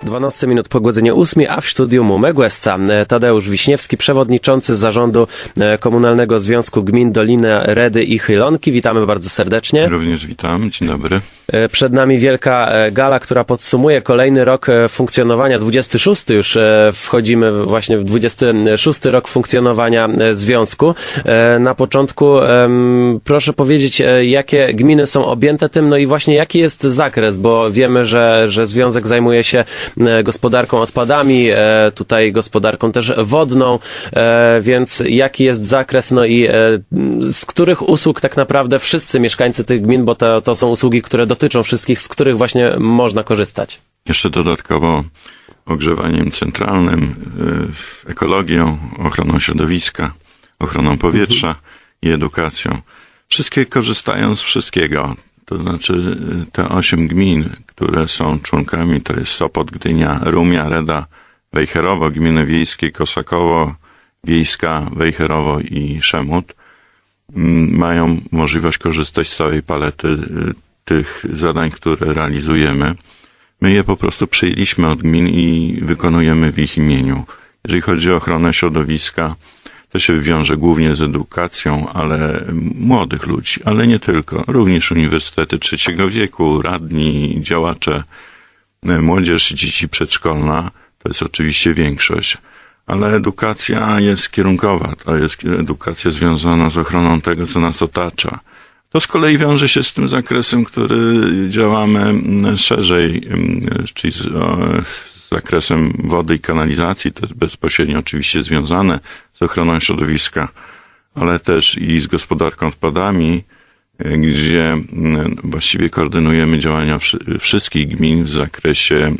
12 minut po godzinie 8, a w studiu Mumegłesca Tadeusz Wiśniewski, przewodniczący zarządu Komunalnego Związku Gmin Doliny Redy i Chylonki. Witamy bardzo serdecznie. Również witam, dzień dobry. Przed nami wielka gala, która podsumuje kolejny rok funkcjonowania, 26 już wchodzimy właśnie w 26 rok funkcjonowania związku. Na początku proszę powiedzieć, jakie gminy są objęte tym, no i właśnie jaki jest zakres, bo wiemy, że związek zajmuje się gospodarką odpadami, tutaj gospodarką też wodną, więc jaki jest zakres, no i z których usług tak naprawdę wszyscy mieszkańcy tych gmin, bo to są usługi, które dotyczą wszystkich, z których właśnie można korzystać. Jeszcze dodatkowo ogrzewaniem centralnym, ekologią, ochroną środowiska, ochroną powietrza i edukacją. Wszystkie korzystają z wszystkiego. To znaczy te 8 gmin, które są członkami, to jest Sopot, Gdynia, Rumia, Reda, Wejherowo, gminy wiejskie, Kosakowo, Wiejska, Wejherowo i Szemut, mają możliwość korzystać z całej palety tych zadań, które realizujemy. My je po prostu przyjęliśmy od gmin i wykonujemy w ich imieniu. Jeżeli chodzi o ochronę środowiska, to się wiąże głównie z edukacją, ale młodych ludzi, ale nie tylko. Również uniwersytety trzeciego wieku, radni, działacze, młodzież, dzieci przedszkolna, to jest oczywiście większość. Ale edukacja jest kierunkowa, to jest edukacja związana z ochroną tego, co nas otacza. To z kolei wiąże się z tym zakresem, który działamy szerzej, czyli z zakresem wody i kanalizacji. To jest bezpośrednio oczywiście związane z ochroną środowiska, ale też i z gospodarką odpadami, gdzie właściwie koordynujemy działania wszystkich gmin w zakresie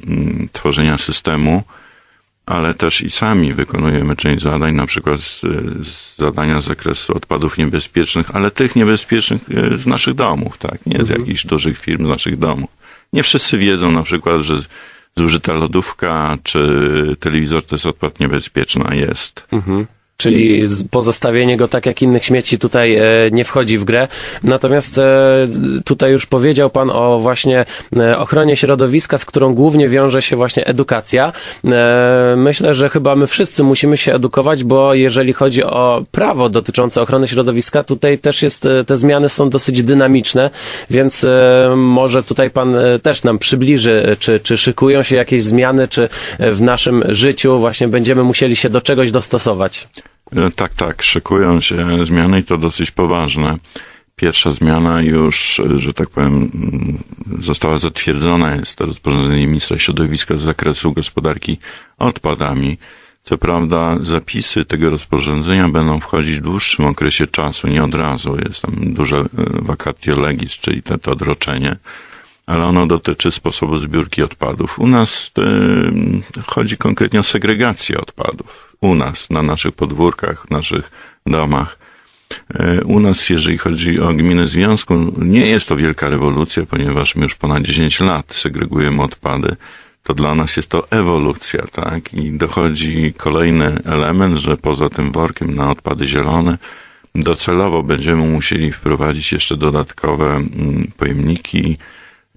tworzenia systemu, ale też i sami wykonujemy część zadań, na przykład zadania z zakresu odpadów niebezpiecznych, ale tych niebezpiecznych z naszych domów, tak? Nie z jakichś dużych firm, z naszych domów. Nie wszyscy wiedzą na przykład, że zużyta lodówka czy telewizor to jest odpad niebezpieczny, a jest. Czyli pozostawienie go tak jak innych śmieci tutaj nie wchodzi w grę. Natomiast tutaj już powiedział Pan o właśnie ochronie środowiska, z którą głównie wiąże się właśnie edukacja. Myślę, że chyba my wszyscy musimy się edukować, bo jeżeli chodzi o prawo dotyczące ochrony środowiska, tutaj też te zmiany są dosyć dynamiczne, więc może tutaj Pan też nam przybliży, czy szykują się jakieś zmiany, czy w naszym życiu właśnie będziemy musieli się do czegoś dostosować. Tak, szykują się zmiany i to dosyć poważne. Pierwsza zmiana już, że tak powiem, została zatwierdzona. Jest to rozporządzenie ministra środowiska z zakresu gospodarki odpadami. Co prawda zapisy tego rozporządzenia będą wchodzić w dłuższym okresie czasu, nie od razu. Jest tam duże vacatio legis, czyli to odroczenie. Ale ono dotyczy sposobu zbiórki odpadów. U nas chodzi konkretnie o segregację odpadów. U nas, na naszych podwórkach, w naszych domach. U nas, jeżeli chodzi o gminy związku, nie jest to wielka rewolucja, ponieważ my już ponad 10 lat segregujemy odpady. To dla nas jest to ewolucja, tak? I dochodzi kolejny element, że poza tym workiem na odpady zielone, docelowo będziemy musieli wprowadzić jeszcze dodatkowe pojemniki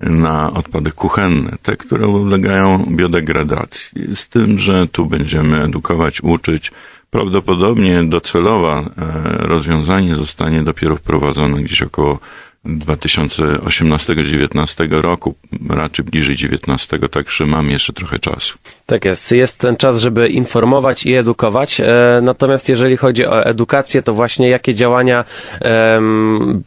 na odpady kuchenne, te, które ulegają biodegradacji. Z tym, że tu będziemy edukować, uczyć. Prawdopodobnie docelowe rozwiązanie zostanie dopiero wprowadzone gdzieś około 2018-2019 roku, raczej bliżej 19, także mamy jeszcze trochę czasu. Tak jest. Jest ten czas, żeby informować i edukować. Natomiast jeżeli chodzi o edukację, to właśnie jakie działania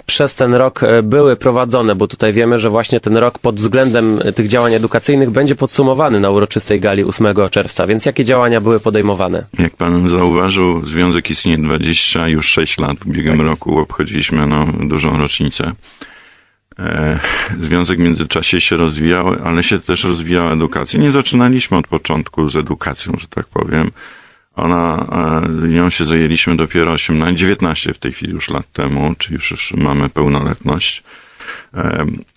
przez ten rok były prowadzone, bo tutaj wiemy, że właśnie ten rok pod względem tych działań edukacyjnych będzie podsumowany na uroczystej gali 8 czerwca, więc jakie działania były podejmowane? Jak pan zauważył, związek istnieje 26 lat. W ubiegłym roku obchodziliśmy dużą rocznicę. Związek w międzyczasie się rozwijał, ale się też rozwijała edukacja. Nie zaczynaliśmy od początku z edukacją, że tak powiem. Nią się zajęliśmy dopiero 19 w tej chwili już lat temu, czyli już mamy pełnoletność.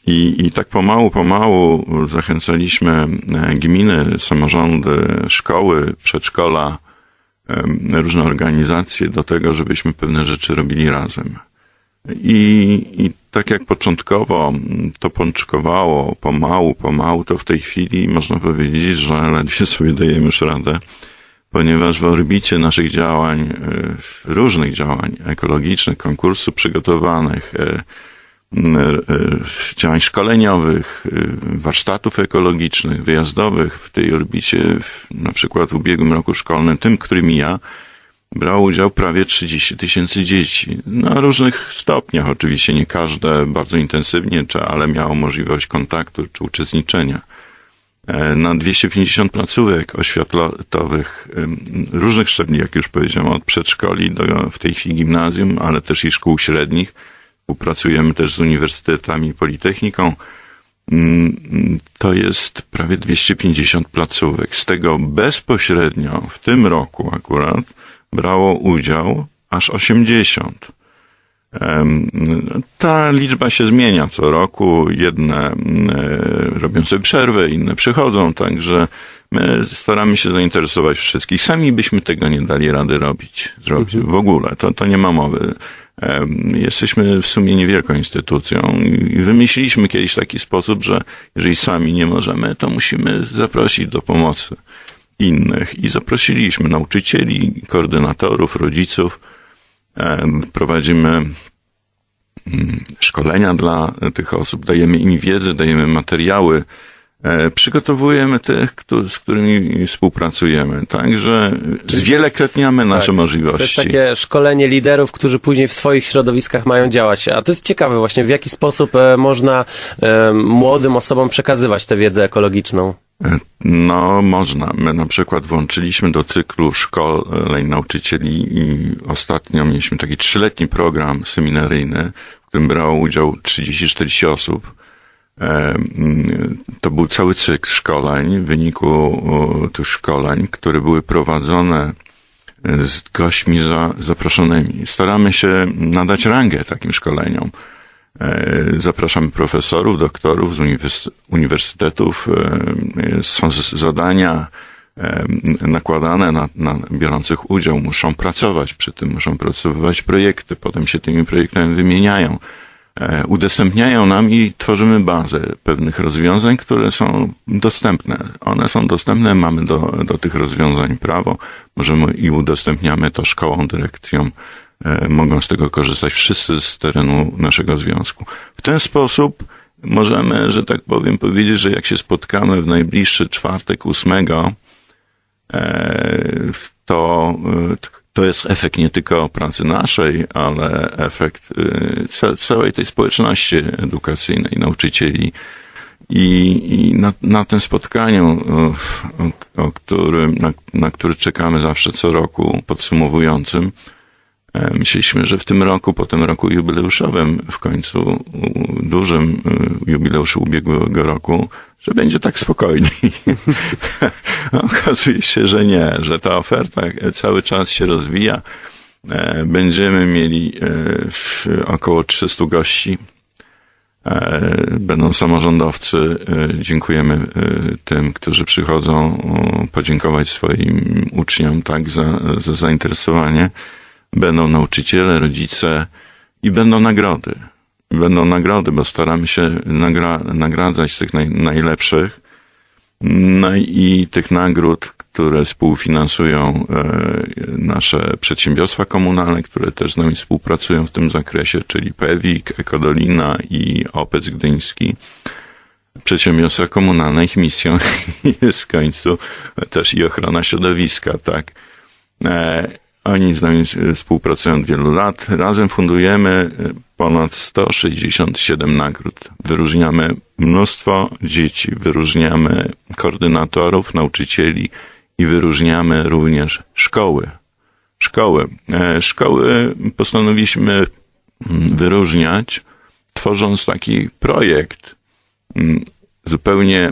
I tak pomału zachęcaliśmy gminy, samorządy, szkoły, przedszkola, różne organizacje do tego, żebyśmy pewne rzeczy robili razem. I tak jak początkowo to pączkowało pomału, to w tej chwili można powiedzieć, że ledwie sobie dajemy już radę, ponieważ w orbicie naszych działań, różnych działań ekologicznych, konkursów przygotowanych, działań szkoleniowych, warsztatów ekologicznych, wyjazdowych, w tej orbicie, na przykład w ubiegłym roku szkolnym, tym, który mija, brało udział prawie 30 000 dzieci. Na różnych stopniach, oczywiście nie każde bardzo intensywnie, ale miało możliwość kontaktu czy uczestniczenia. Na 250 placówek oświatowych różnych szczebli, jak już powiedziałem, od przedszkoli do w tej chwili gimnazjum, ale też i szkół średnich. Współpracujemy też z uniwersytetami i politechniką. To jest prawie 250 placówek. Z tego bezpośrednio w tym roku akurat brało udział aż 80. Ta liczba się zmienia co roku. Jedne robią sobie przerwę, inne przychodzą, także my staramy się zainteresować wszystkich. Sami byśmy tego nie dali rady zrobić w ogóle. To nie ma mowy. Jesteśmy w sumie niewielką instytucją i wymyśliliśmy kiedyś taki sposób, że jeżeli sami nie możemy, to musimy zaprosić do pomocy innych. I zaprosiliśmy nauczycieli, koordynatorów, rodziców. Prowadzimy szkolenia dla tych osób, dajemy im wiedzę, dajemy materiały, przygotowujemy tych, z którymi współpracujemy. Także zwielokrotniamy nasze możliwości. To jest takie szkolenie liderów, którzy później w swoich środowiskach mają działać. A to jest ciekawe właśnie, w jaki sposób można młodym osobom przekazywać tę wiedzę ekologiczną. No, można. My na przykład włączyliśmy do cyklu szkoleń nauczycieli i ostatnio mieliśmy taki 3-letni program seminaryjny, w którym brało udział 30-40 osób. To był cały cykl szkoleń. W wyniku tych szkoleń, które były prowadzone z gośćmi zaproszonymi. Staramy się nadać rangę takim szkoleniom. Zapraszamy profesorów, doktorów z uniwersytetów. Są zadania nakładane na biorących udział. Muszą pracować przy tym, muszą pracować projekty. Potem się tymi projektami wymieniają. Udostępniają nam i tworzymy bazę pewnych rozwiązań, które są dostępne. One są dostępne, mamy do tych rozwiązań prawo. Możemy i udostępniamy to szkołom, dyrekcjom. Mogą z tego korzystać wszyscy z terenu naszego związku. W ten sposób możemy, że tak powiem, powiedzieć, że jak się spotkamy w najbliższy czwartek 8, to jest efekt nie tylko pracy naszej, ale efekt całej tej społeczności edukacyjnej, nauczycieli. I na tym spotkaniu, na który czekamy zawsze co roku, podsumowującym, myśleliśmy, że w tym roku, po tym roku jubileuszowym, w końcu dużym jubileuszu ubiegłego roku, że będzie tak spokojniej. Okazuje się, że nie, że ta oferta cały czas się rozwija. Będziemy mieli około 300 gości. Będą samorządowcy. Dziękujemy tym, którzy przychodzą podziękować swoim uczniom tak za zainteresowanie. Będą nauczyciele, rodzice i będą nagrody. Będą nagrody, bo staramy się nagradzać tych najlepszych. No i tych nagród, które współfinansują nasze przedsiębiorstwa komunalne, które też z nami współpracują w tym zakresie, czyli PEWIK, Ekodolina i OPEC Gdyński. Przedsiębiorstwa komunalne, ich misją jest w końcu też i ochrona środowiska, tak. Oni z nami współpracują od wielu lat. Razem fundujemy ponad 167 nagród. Wyróżniamy mnóstwo dzieci, wyróżniamy koordynatorów, nauczycieli i wyróżniamy również szkoły. Szkoły postanowiliśmy wyróżniać, tworząc taki projekt zupełnie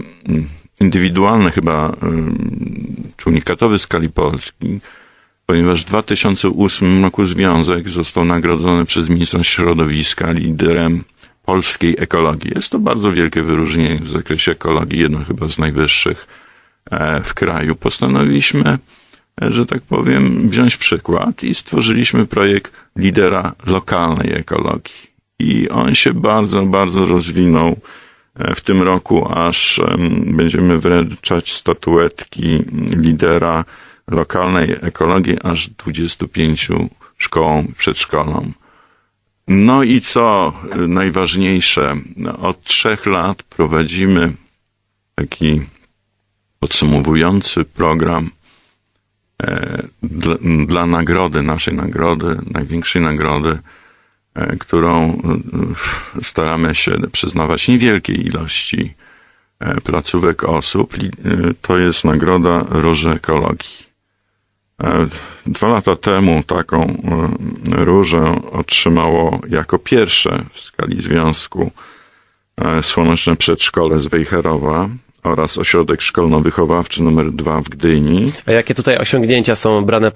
indywidualny chyba, czy unikatowy w skali Polski, ponieważ w 2008 roku Związek został nagrodzony przez ministra środowiska liderem polskiej ekologii. Jest to bardzo wielkie wyróżnienie w zakresie ekologii, jedno chyba z najwyższych w kraju. Postanowiliśmy, że tak powiem, wziąć przykład i stworzyliśmy projekt lidera lokalnej ekologii. i on się bardzo, bardzo rozwinął w tym roku, aż będziemy wręczać statuetki lidera lokalnej ekologii aż 25 szkołom, przedszkolom. No i co najważniejsze, od 3 lat prowadzimy taki podsumowujący program dla nagrody, naszej nagrody, największej nagrody, którą staramy się przyznawać niewielkiej ilości placówek osób. To jest nagroda Róży Ekologii. 2 lata temu taką różę otrzymało jako pierwsze w skali związku Słoneczne Przedszkole z Wejherowa oraz Ośrodek Szkolno-Wychowawczy nr 2 w Gdyni. A jakie tutaj osiągnięcia są brane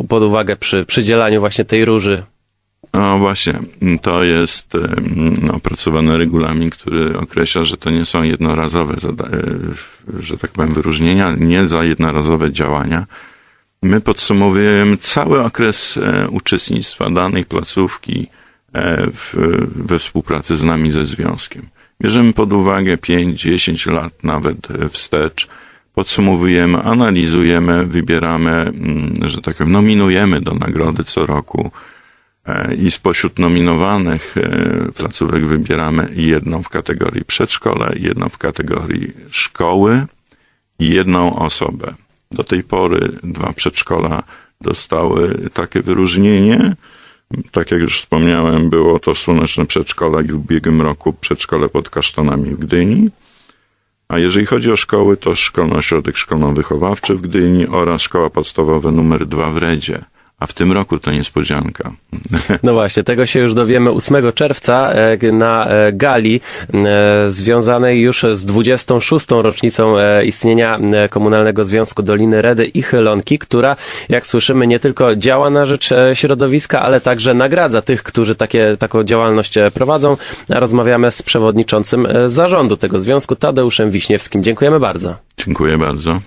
pod uwagę przy przydzielaniu właśnie tej róży? No właśnie, to jest opracowany regulamin, który określa, że to nie są jednorazowe, że tak powiem, wyróżnienia, nie za jednorazowe działania. My podsumowujemy cały okres uczestnictwa danej placówki we współpracy z nami ze związkiem. Bierzemy pod uwagę 5-10 lat nawet wstecz, podsumowujemy, analizujemy, wybieramy, że tak powiem, nominujemy do nagrody co roku i spośród nominowanych placówek wybieramy jedną w kategorii przedszkole, jedną w kategorii szkoły i jedną osobę. Do tej pory 2 przedszkola dostały takie wyróżnienie. Tak jak już wspomniałem, było to Słoneczne Przedszkole i w ubiegłym roku Przedszkole pod Kasztanami w Gdyni. A jeżeli chodzi o szkoły, to Szkolny Ośrodek Szkolno-Wychowawczy w Gdyni oraz Szkoła Podstawowa nr 2 w Redzie. A w tym roku to niespodzianka. No właśnie, tego się już dowiemy 8 czerwca na gali związanej już z 26. rocznicą istnienia Komunalnego Związku Doliny Redy i Chylonki, która, jak słyszymy, nie tylko działa na rzecz środowiska, ale także nagradza tych, którzy taką działalność prowadzą. Rozmawiamy z przewodniczącym zarządu tego związku, Tadeuszem Wiśniewskim. Dziękujemy bardzo. Dziękuję bardzo.